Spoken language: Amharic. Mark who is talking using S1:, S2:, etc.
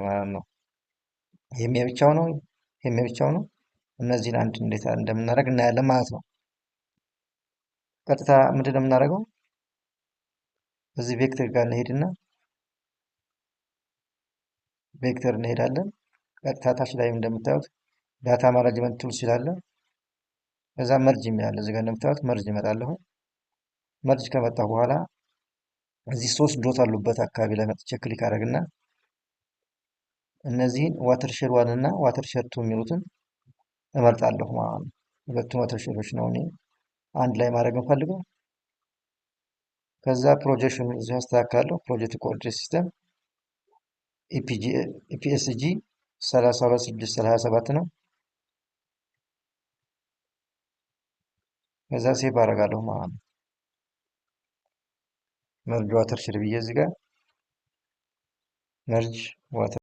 S1: ማለት ነው። ይሄም የብቻው ነው፣ ይሄም የብቻው ነው። እነዚህን አንድ እንዴት እንደምናደርግ እናያለን ማለት ነው። ቀጥታ ምንድን ነው የምናደርገው? እዚህ ቬክተር ጋር እንሄድና ቬክተር እንሄዳለን። ቀጥታ ታች ላይ እንደምታዩት ዳታ ማኔጅመንት ቱልስ ይላል። ከዛ መርጅ የሚላል እዚህ ጋር እንደምታዩት መርጅ እመጣለሁ። መርጅ ከመጣሁ በኋላ እዚህ ሶስት ዶት አሉበት አካባቢ ላይ መጥቼ ክሊክ አደረግና እነዚህን ዋተር ሼር ዋን እና ዋተር ሼር ቱ የሚሉትን እመርጣለሁ ማለት ነው። ሁለቱም ዋተር ሼሮች ነው እኔ አንድ ላይ ማድረግ እንፈልገው። ከዛ ፕሮጀክሽን እዚህ አስተካክላለሁ። ፕሮጀክት ኮኦርዲኔት ሲስተም ኢፒኤስጂ 32627 ነው። ከዛ ሴቭ አደርጋለሁ ማለት ነው። መርጅ ዋተር ሼር ብዬ እዚህ ጋር መርጅ ዋተር